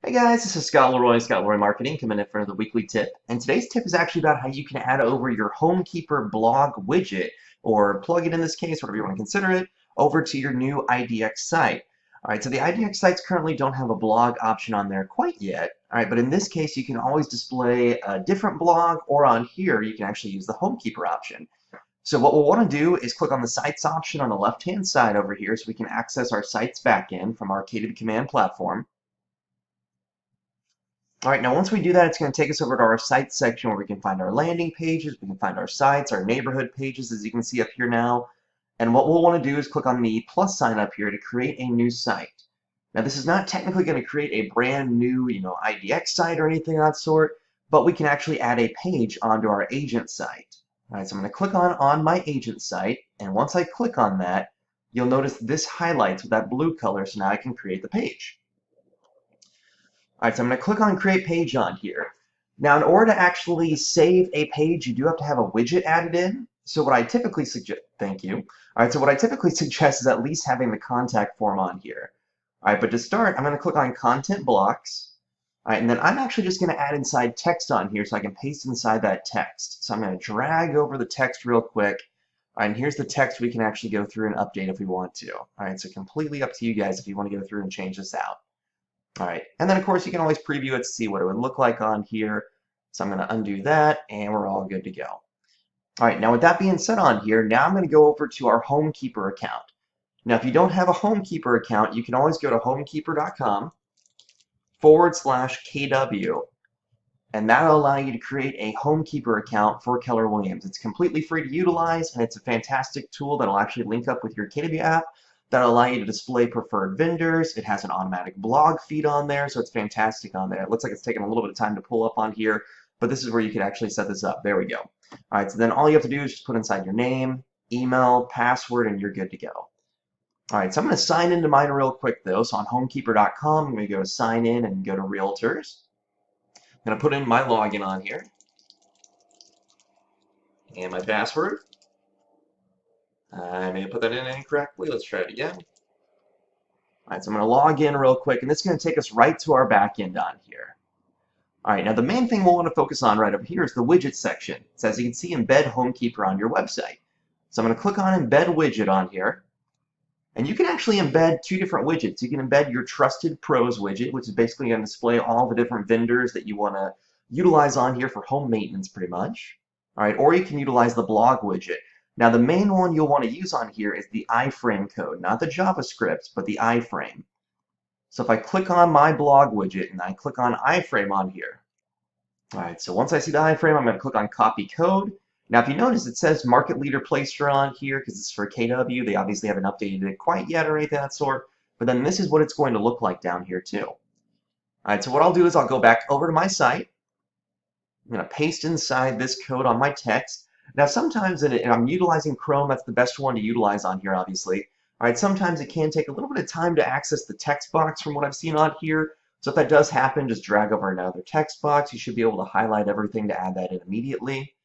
Hey guys, this is Scott Leroy Marketing, coming in for the weekly tip. And today's tip is actually about how you can add over your Homekeepr Blog widget, or plugin in this case, whatever you want to consider it, over to your new IDX site. Alright, so the IDX sites currently don't have a blog option on there quite yet. Alright, but in this case, you can always display a different blog, or on here, you can actually use the Homekeepr option. So what we'll want to do is click on the Sites option on the left-hand side over here so we can access our sites backend from our K2B command platform. All right, now once we do that, it's going to take us over to our sites section where we can find our landing pages, we can find our sites, our neighborhood pages, as you can see up here now. And what we'll want to do is click on the plus sign up here to create a new site. Now this is not technically going to create a brand new, IDX site or anything of that sort, but we can actually add a page onto our agent site. All right, so I'm going to click on my agent site, and once I click on that, you'll notice this highlights with that blue color, so now I can create the page. All right, so I'm going to click on Create Page on here. Now, in order to actually save a page, you do have to have a widget added in. So what I typically suggest, thank you. All right, so what I typically suggest is at least having the contact form on here. All right, but to start, I'm going to click on Content Blocks. All right, and then I'm actually just going to add inside text on here so I can paste inside that text. So I'm going to drag over the text real quick. All right, and here's the text we can actually go through and update if we want to. All right, so completely up to you guys if you want to go through and change this out. All right, and then of course you can always preview it to see what it would look like on here. So I'm going to undo that, and we're all good to go. All right, now with that being said on here, now I'm going to go over to our Homekeepr account. Now if you don't have a Homekeepr account, you can always go to homekeepr.com/KW, and that'll allow you to create a Homekeepr account for Keller Williams. It's completely free to utilize, and it's a fantastic tool that'll actually link up with your K2B app. That'll allow you to display preferred vendors. It has an automatic blog feed on there, so it's fantastic on there. It looks like it's taking a little bit of time to pull up on here, but this is where you can actually set this up. There we go. All right, so then all you have to do is just put inside your name, email, password, and you're good to go. All right, so I'm going to sign into mine real quick, though. So on homekeepr.com, I'm going to go to sign in and go to Realtors. I'm going to put in my login on here and my password. I may have put that in incorrectly. Let's try it again. All right, so I'm going to log in real quick, and this is going to take us right to our back end on here. All right, now the main thing we'll want to focus on right over here is the widget section. So as you can see, embed Homekeepr on your website. So I'm going to click on embed widget on here, and you can actually embed two different widgets. You can embed your Trusted Pros widget, which is basically going to display all the different vendors that you want to utilize on here for home maintenance pretty much. All right, or you can utilize the blog widget. Now the main one you'll want to use on here is the iframe code, not the JavaScript, but the iframe. So if I click on my blog widget and I click on iframe on here, all right, so once I see the iframe, I'm going to click on copy code. Now if you notice, it says market leader placer on here because it's for KW. They obviously haven't updated it quite yet or anything of that sort, but then this is what it's going to look like down here too. All right, so what I'll do is I'll go back over to my site. I'm going to paste inside this code on my text. Now, sometimes, and I'm utilizing Chrome, that's the best one to utilize on here, obviously. All right, sometimes it can take a little bit of time to access the text box from what I've seen on here. So if that does happen, just drag over another text box. You should be able to highlight everything to add that in immediately.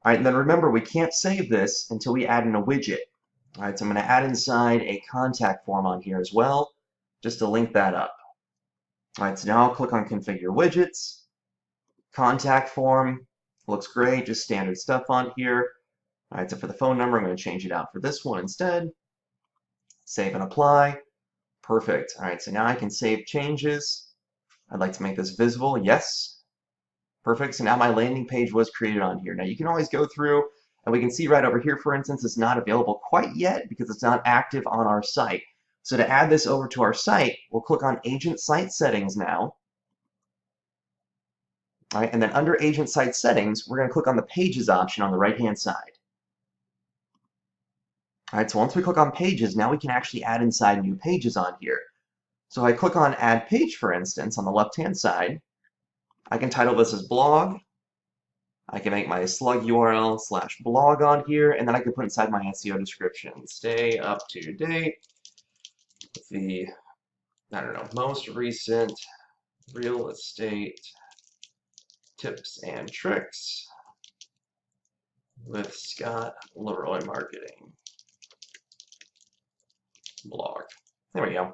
All right, and then remember, we can't save this until we add in a widget. All right, so I'm going to add inside a contact form on here as well, just to link that up. All right, so now I'll click on Configure Widgets. Contact form. Looks great, just standard stuff on here. All right, so for the phone number, I'm going to change it out for this one instead. Save and apply. Perfect. All right, so now I can save changes. I'd like to make this visible. Yes. Perfect. So now my landing page was created on here. Now you can always go through, and we can see right over here, for instance, it's not available quite yet because it's not active on our site. So to add this over to our site, we'll click on Agent Site Settings now. All right, and then under Agent Site Settings, we're going to click on the Pages option on the right-hand side. All right, so once we click on Pages, now we can actually add inside new pages on here. So if I click on Add Page, for instance, on the left-hand side, I can title this as Blog. I can make my slug URL /blog on here, and then I can put inside my SEO description. Stay up to date with the, most recent real estate tips and tricks with Scott Leroy Marketing blog. There we go.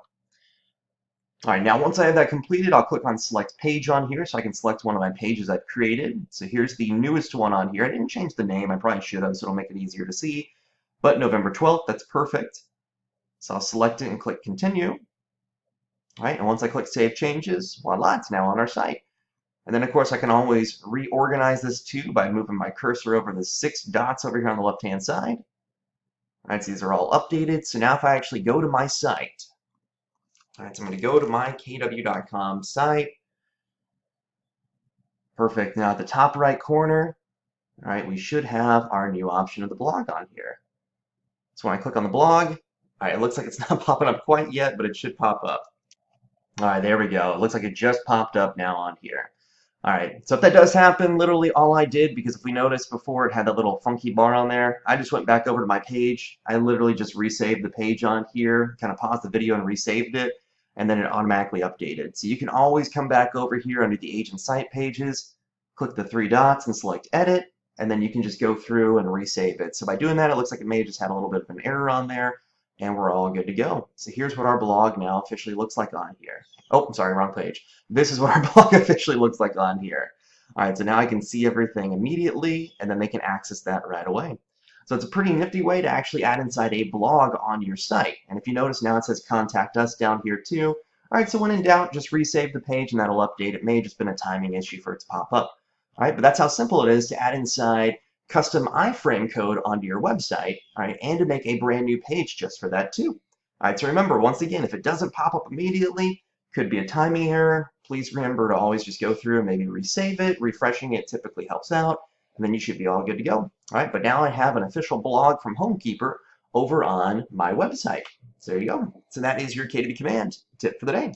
All right, now once I have that completed, I'll click on Select Page on here so I can select one of my pages I've created. So here's the newest one on here. I didn't change the name. I probably should have, so it'll make it easier to see. But November 12th, that's perfect. So I'll select it and click Continue. All right, and once I click Save Changes, voila, it's now on our site. And then, of course, I can always reorganize this too by moving my cursor over the 6 dots over here on the left-hand side. All right, so these are all updated. So now if I actually go to my site, all right, so I'm going to go to my kw.com site. Perfect. Now at the top right corner, all right, we should have our new option of the blog on here. So when I click on the blog, all right, it looks like it's not popping up quite yet, but it should pop up. All right, there we go. It looks like it just popped up now on here. All right, so if that does happen, literally all I did, because if we noticed before it had that little funky bar on there, I just went back over to my page. I literally just resaved the page on here, kind of paused the video and resaved it, and then it automatically updated. So you can always come back over here under the agent site pages, click the 3 dots and select edit, and then you can just go through and resave it. So by doing that, it looks like it may have just had a little bit of an error on there, and we're all good to go. So here's what our blog now officially looks like on here. Oh, I'm sorry, wrong page. This is what our blog officially looks like on here. All right, so now I can see everything immediately, and then they can access that right away. So it's a pretty nifty way to actually add inside a blog on your site. And if you notice now it says Contact Us down here too. All right, so when in doubt, just resave the page and that'll update. It may have just been a timing issue for it to pop up. All right, but that's how simple it is to add inside custom iframe code onto your website, all right, and to make a brand new page just for that too. All right, so remember, once again, if it doesn't pop up immediately, could be a timing error. Please remember to always just go through and maybe resave it. Refreshing it typically helps out, and then you should be all good to go. All right, but now I have an official blog from Homekeepr over on my website. So there you go. So that is your KW command tip for the day.